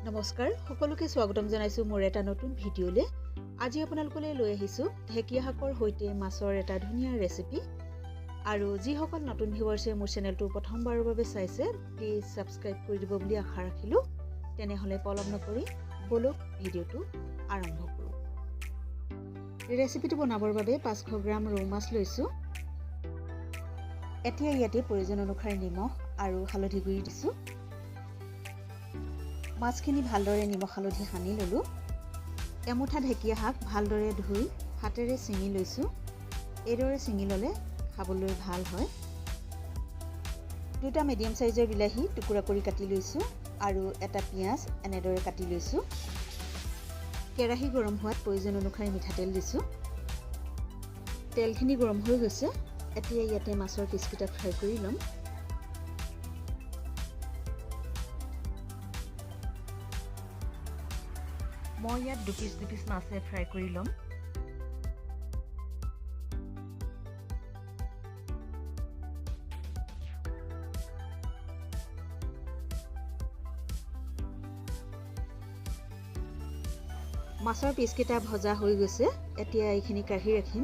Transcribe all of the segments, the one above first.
নমস্কাৰ সকলোকে স্বাগতম জনাইছো মোৰ এটা নতুন ভিডিঅ'লে। আজি আপোনালোকলৈ লৈ আহিছো ঢেকীয়া শাকৰ সৈতে মাছৰ এটা ধুনীয়া ৰেচিপি। আৰু যিসকল নতুন ভিউৱাৰ্ছে মোৰ চেনেলটো প্ৰথমবাৰৰ বাবে চাইছে প্লিজ সাবস্ক্ৰাইব কৰি দিব বুলি আশা ৰাখিলো। তেনেহলে পলম নকৰি বলক ভিডিঅ'টো আৰম্ভ কৰো। ৰেচিপিটো বনাবৰ বাবে 500 গ্ৰাম ৰৌ মাছ লৈছো। এতিয়া ইয়াতে প্ৰয়োজন অনুসাৰে নিমখ আৰু হালধি গুড়ি দিছো। মাছখিনি ভালদৰে নিমখ হালধি সানি ললো। এমুঠা ঢেকীয়া শাক ভালদৰে ধুই হাতেৰে ছিঙি লৈছো। এইদৰে ছিঙি ললে খাবলৈ ভাল হয়। দুটা মিডিয়াম সাইজৰ বিলাহী টুকুৰা কৰি কাটি লৈছো আৰু এটা পিয়াজ এনেদৰে কাটি লৈছো। কেৰাহী গৰম হোৱাত প্ৰয়োজন অনুসাৰে মিঠাতেল দিছো। তেলখিনি গৰম হৈ গৈছে। এতিয়া ইয়াতে মাছৰ পিচকিটা ফ্ৰাই কৰি লম। মই ইয়াত দুপিচ মাছে ফ্ৰাই কৰি লম। মাছৰ পিচকিটা ভজা হৈ গৈছে। এতিয়া এইখিনি কাঢ়ি ৰাখিম।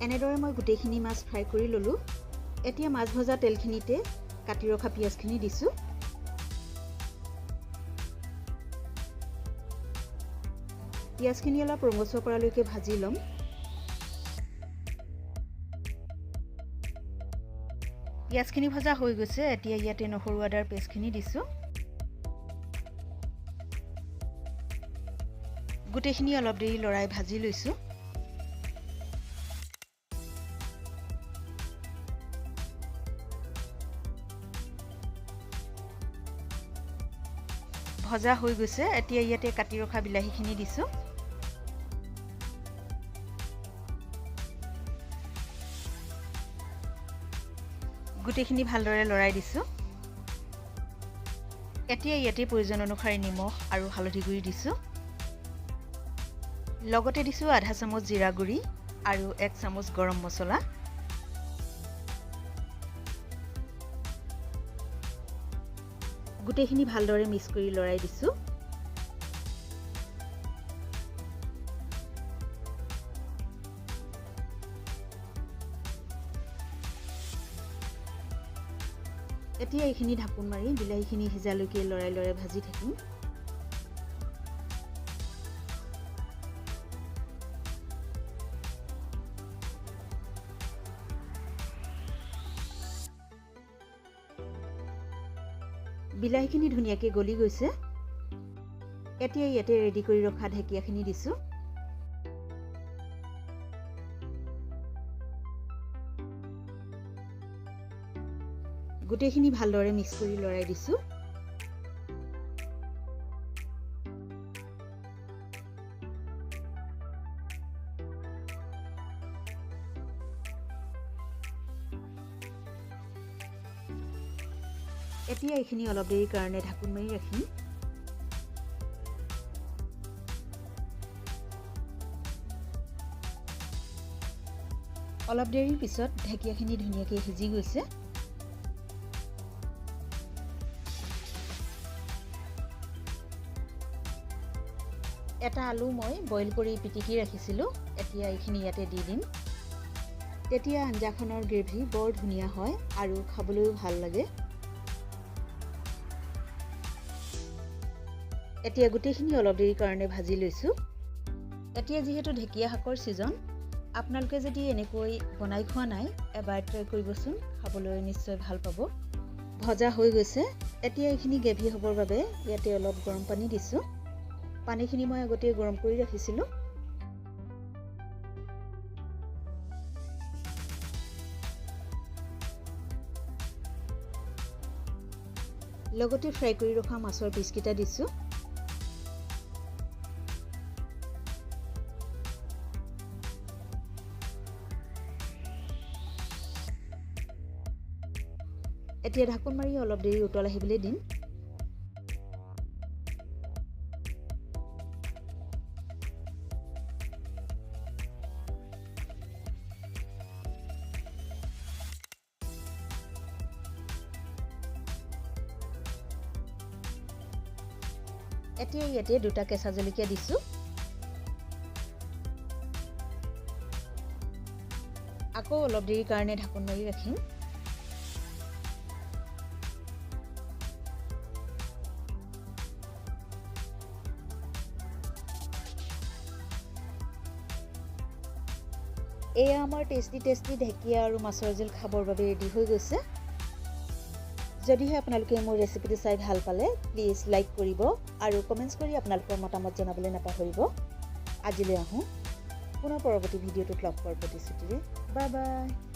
এনেদৰে মই গোটেইখিনি মাছ ফ্ৰাই কৰি ললো। এতিয়া মাছ ভজা তেলখিনিতে কাটি ৰখা পিয়াজখিনি দিছো। পিয়াজখিনি অলপ ৰঙচুৱা কৰালৈকে ভাজি লম। পিয়াজখিনি ভজা হৈ গৈছে। এতিয়া ইয়াতে নহৰু আদাৰ পেষ্টখিনি দিছো। গোটেইখিনি অলপ দেৰি লৰাই ভাজি লৈছো। ভজা হৈ গৈছে। এতিয়া ইয়াতে কাটি ৰখা বিলাহীখিনি দিছো। গোটেইখিনি ভালদৰে লৰাই দিছো। এতিয়া ইয়াতে প্ৰয়োজন অনুসাৰে নিমখ আৰু হালধি গুড়ি দিছো। লগতে দিছো আধা চামুচ জিৰা গুড়ি আৰু 1 চামুচ গৰম মছলা। গোটেইখিনি ভালদৰে মিক্স কৰি লৰাই দিছো। এতিয়া এইখিনি ঢাকোন মাৰি বিলাহীখিনি সিজালৈকে লৰাই ভাজি থাকিম। বিলাহীখিনি ধুনীয়াকৈ গলি গৈছে। এতিয়া ইয়াতে ৰেডি কৰি ৰখা ঢেকীয়াখিনি দিছো। গোটেইখিনি ভালদৰে মিক্স কৰি লৰাই দিছো। এতিয়া এইখিনি অলপ দেৰিৰ কাৰণে ঢাকোন মাৰি ৰাখিম। অলপ দেৰিৰ পিছত ঢেকীয়াখিনি ধুনীয়াকৈ সিজি গৈছে। এটা আলু মই বইল কৰি পিটিকি ৰাখিছিলো। এতিয়া এইখিনি ইয়াতে দি দিম। তেতিয়া আঞ্জাখনৰ গ্ৰেভি বৰ ধুনীয়া হয় আৰু খাবলৈও ভাল লাগে। এতিয়া গোটেইখিনি অলপ দেৰিৰ কাৰণে ভাজি লৈছো। এতিয়া যিহেতু ঢেকীয়া শাকৰ সিজন, আপোনালোকে যদি এনেকৈ বনাই খোৱা নাই এবাৰ ট্ৰাই কৰিবচোন, খাবলৈ নিশ্চয় ভাল পাব। ভজা হৈ গৈছে। এতিয়া এইখিনি গ্ৰেভি হ'বৰ বাবে ইয়াতে অলপ গৰম পানী দিছো। পানীখিনি মই আগতে গৰম কৰি ৰাখিছিলো। লগতে ফ্ৰাই কৰি ৰখা মাছৰ পিচকিটা দিছো। এতিয়া ঢাকোন মাৰি অলপ দেৰি উতল আহিবলৈ দিম। এতিয়া ইয়াতে 2টা কেঁচা জলকীয়া দিছোঁ। আকৌ অলপ দেৰিৰ কাৰণে ঢাকন মাৰি ৰাখিম। এয়া আমাৰ টেষ্টি ঢেকীয়া আৰু মাছৰ জোল খাবৰ বাবে ৰেডি হৈ গৈছে। যদিহে আপোনালোকে মোৰ ৰেচিপিটো চাই ভাল পালে প্লিজ লাইক কৰিব আৰু কমেণ্টছ কৰি আপোনালোকৰ মতামত জনাবলৈ নাপাহৰিব। আজিলৈ আহোঁ, পুনৰ পৰৱৰ্তী ভিডিঅ'টোত লগ পোৱাৰ প্ৰতিশ্ৰুতিৰে। Bye bye.